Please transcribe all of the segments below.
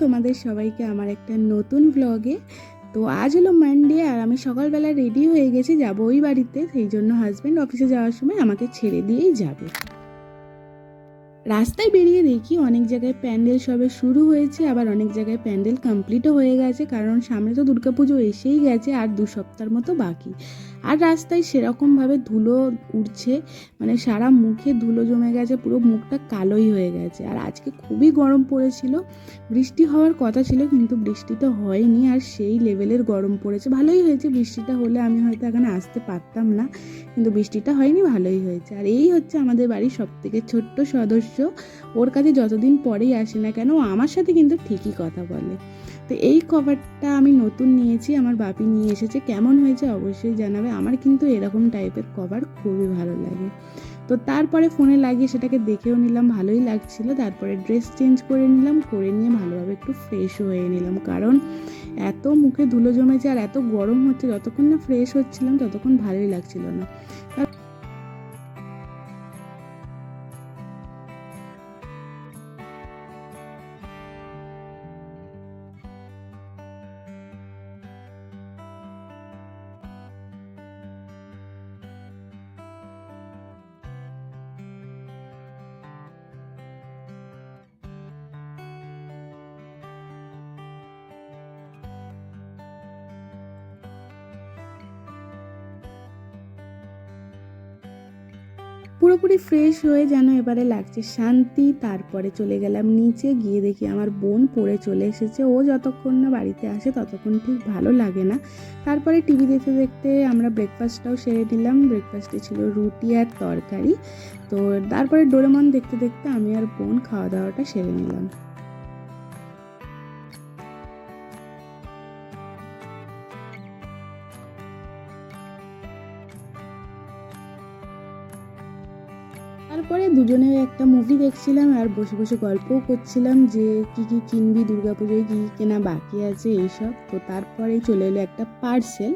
তোমাদের সবাইকে আমার একটা নতুন ব্লগে। তো আজ হলো মানডে আর আমি সকালবেলা রেডি হয়ে গেছি, যাবো ওই বাড়িতে। সেই জন্য হাজব্যান্ড অফিসে যাওয়ার সময় আমাকে ছেড়ে দিয়েই যাবে। রাস্তায় বেরিয়ে দেখি অনেক জায়গায় প্যান্ডেল সবে শুরু হয়েছে, আবার অনেক জায়গায় প্যান্ডেল কমপ্লিটও হয়ে গেছে, কারণ সামনে তো দুর্গাপুজো এসেই গেছে আর 2 সপ্তাহের মতো বাকি। আর রাস্তায় সেরকমভাবে ধুলো উঠছে, মানে সারা মুখে ধুলো জমে গেছে, পুরো মুখটা কালোই হয়ে গেছে। আর আজকে খুবই গরম পড়েছিল, বৃষ্টি হওয়ার কথা ছিল কিন্তু বৃষ্টি তো হয়নি, আর সেই লেভেলের গরম পড়েছে। ভালোই হয়েছে, বৃষ্টিটা হলে আমি হয়তো এখানে আসতে পারতাম না, কিন্তু বৃষ্টিটা হয়নি, ভালোই হয়েছে। আর এই হচ্ছে আমাদের বাড়ির সবথেকে ছোট্ট সদস্য। ওর কাছে যতদিন পরেই আসে না কেন, আমার সাথে কিন্তু ঠিকই কথা বলে। তো এই কভারটা আমি নতুন নিয়েছি, আমার বাপি নিয়ে এসেছে। কেমন হয়েছে অবশ্যই জানাবে। আমার কিন্তু এরকম টাইপের কভার খুবই ভালো লাগে। তো তারপরে ফোনে লাগিয়ে সেটাকে দেখেও নিলাম, ভালোই লাগছিল। তারপরে ড্রেস চেঞ্জ করে নিলাম, করে নিয়ে ভালোভাবে একটু ফ্রেশও হয়ে নিলাম, কারণ এত মুখে ধুলো জমেছে আর এত গরম হচ্ছে, যতক্ষণ না ফ্রেশ হচ্ছিলাম ততক্ষণ ভালোই লাগছিল না। পুরোপুরি ফ্রেশ হয়ে যেন এবারে লাগছে শান্তি। তারপরে চলে গেলাম নিচে, গিয়ে দেখি আমার বোন পড়ে চলে এসেছে। ও যতক্ষণ না বাড়িতে আসে ততক্ষণ ঠিক ভালো লাগে না। তারপরে টিভি দেখতে দেখতে আমরা ব্রেকফাস্টটাও সেরে নিলাম। ব্রেকফাস্টে ছিল রুটি আর তরকারি। তো তারপরে ডোরেমন দেখতে দেখতে আমি আর বোন খাওয়া দাওয়াটা সেরে নিলাম। তারপরে দুজনে একটা মুভি দেখছিলাম আর বসে বসে গল্পও করছিলাম যে কি কি কিনবি দুর্গাপুজোয়, কী কী কেনা বাকি আছে এইসব। তো তারপরেই চলে এলো একটা পার্সেল,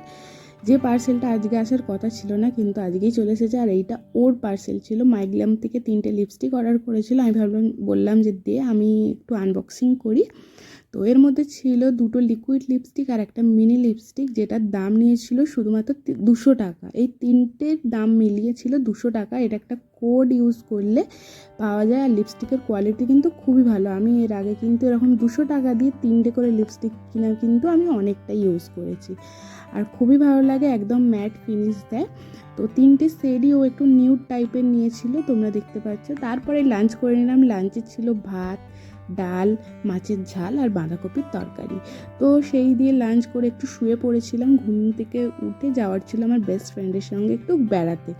যে পার্সেলটা আজকে আসার কথা ছিল না কিন্তু আজকেই চলে এসেছে। আর এইটা ওর পার্সেল ছিল। মাইগ্লাম থেকে 3টে লিপস্টিক অর্ডার করেছিল। আমি বললাম যে দে আমি একটু আনবক্সিং করি। তো এর মধ্যে ছিল 2টো লিকুইড লিপস্টিক আর একটা মিনি লিপস্টিক, যেটার দাম নিয়েছিল শুধুমাত্র 200 টাকা। এই 3টের দাম মিলিয়ে ছিল 200 টাকা। এটা একটা কোড ইউজ করলে পাওয়া যায়, আর লিপস্টিকের কোয়ালিটি কিন্তু খুবই ভালো। আমি এর আগে কিন্তু এরকম 200 টাকা দিয়ে 3টে করে লিপস্টিক কিনা কিন্তু আমি অনেকটাই ইউজ করেছি, আর খুবই ভালো লাগে, একদম ম্যাট ফিনিশ দেয়। তো 3টে শেডই ও একটু নিউড টাইপের নিয়েছিল, তোমরা দেখতে পাচ্ছ। তারপরে লাঞ্চ করে নিলাম। লাঞ্চে ছিল ভাত, ডাল, মাছের ঝাল আর বাঁধাকপির তরকারি। তো সেই দিয়ে লাঞ্চ করে একটু শুয়ে পড়েছিলাম। ঘুম থেকে উঠে যাওয়ার ছিল আমার বেস্ট ফ্রেন্ডের সঙ্গে একটু বেড়াতে।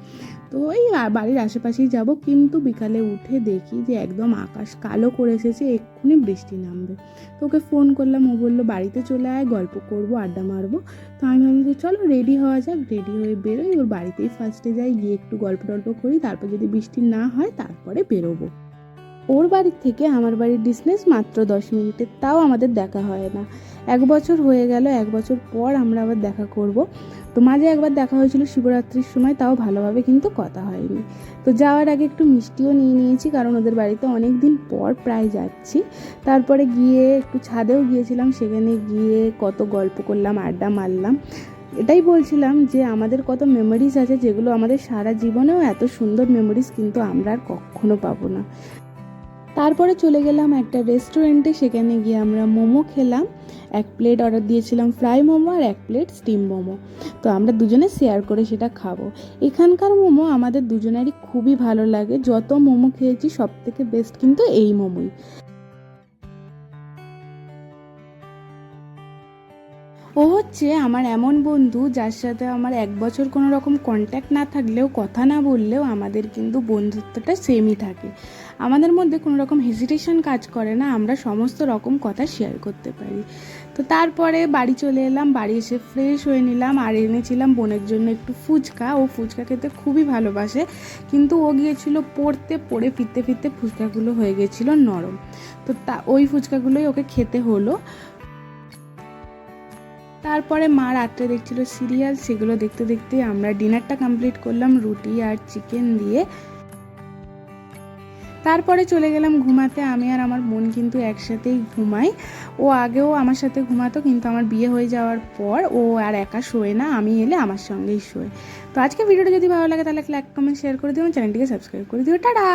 তো এই বাড়ির আশেপাশেই যাব, কিন্তু বিকালে উঠে দেখি যে একদম আকাশ কালো করে এসেছে, এক্ষুনি বৃষ্টি নামবে। তো ওকে ফোন করলাম, ও বললো বাড়িতে চলে আয়, গল্প করবো, আড্ডা মারবো। তো আমি ভাবলাম যে চলো রেডি হওয়া যাক। রেডি হয়ে বেরোই, ওর বাড়িতেই ফার্স্টে যাই, গিয়ে একটু গল্প টল্প করি, তারপর যদি বৃষ্টি না হয় তারপরে বেরোবো। ওর বাড়ির থেকে আমার বাড়ির ডিস্টেন্স মাত্র 10 মিনিটের, তাও আমাদের দেখা হয় না। 1 বছর হয়ে গেল, 1 বছর পর আমরা আবার দেখা করব। তো মাঝে একবার দেখা হয়েছিল শিবরাত্রির সময়, তাও ভালোভাবে কিন্তু কথা হয়নি। তো যাওয়ার আগে একটু মিষ্টিও নিয়ে নিয়েছি, কারণ ওদের বাড়িতে অনেক দিন পর প্রায় যাচ্ছি। তারপরে গিয়ে একটু ছাদেও গিয়েছিলাম, সেখানে গিয়ে কত গল্প করলাম, আড্ডা মারলাম। এটাই বলছিলাম যে আমাদের কত মেমোরিজ আছে, যেগুলো আমাদের সারা জীবনেও এত সুন্দর মেমোরিজ কিন্তু আমরা আর কখনো পাবো না। তারপরে চলে গেলাম একটা রেস্টুরেন্টে, সেখানে গিয়ে আমরা মোমো খেলাম। 1 প্লেট অর্ডার দিয়েছিলাম ফ্রাই মোমো আর 1 প্লেট স্টিম মোমো। তো আমরা দুজনে শেয়ার করে সেটা খাবো। এখানকার মোমো আমাদের দুজনেরই খুবই ভালো লাগে, যত মোমো খেয়েছি সব থেকে বেস্ট কিন্তু এই মোমোই। ও হচ্ছে আমার এমন বন্ধু যার সাথে আমার 1 বছর কোনো রকম কন্ট্যাক্ট না থাকলেও, কথা না বললেও আমাদের কিন্তু বন্ধুত্বটা সেমই থাকে। আমাদের মধ্যে কোনো রকম হেজিটেশন কাজ করে না, আমরা সমস্ত রকম কথা শেয়ার করতে পারি। তো তারপরে বাড়ি চলে এলাম, বাড়ি এসে ফ্রেশ হয়ে নিলাম, আর এনেছিলাম বোনের জন্য একটু ফুচকা। ও ফুচকা খেতে খুবই ভালোবাসে, কিন্তু ও গিয়েছিল পড়তে, পড়ে ফিরতে ফিরতে ফুচকাগুলো হয়ে গেছিলো নরম। তো ওই ফুচকাগুলোই ওকে খেতে হলো। তারপরে মা রাত্রে দেখছিল সিরিয়াল, সেগুলো দেখতে দেখতে আমরা ডিনারটা কমপ্লিট করলাম রুটি আর চিকেন দিয়ে। তারপরে চলে গেলাম ঘুমাতে। আমি আর আমার বোন কিন্তু একসাথেই ঘুমাই। ও আগেও আমার সাথে ঘুমাতো, কিন্তু আমার বিয়ে হয়ে যাওয়ার পর ও আর একা শোয় না, আমি এলে আমার সঙ্গেই শোয়। তো আজকে ভিডিওটা যদি ভালো লাগে তাহলে লাইক কমেন্ট শেয়ার করে দিও, চ্যানেলটিকে সাবস্ক্রাইব করে দিও। টাটা।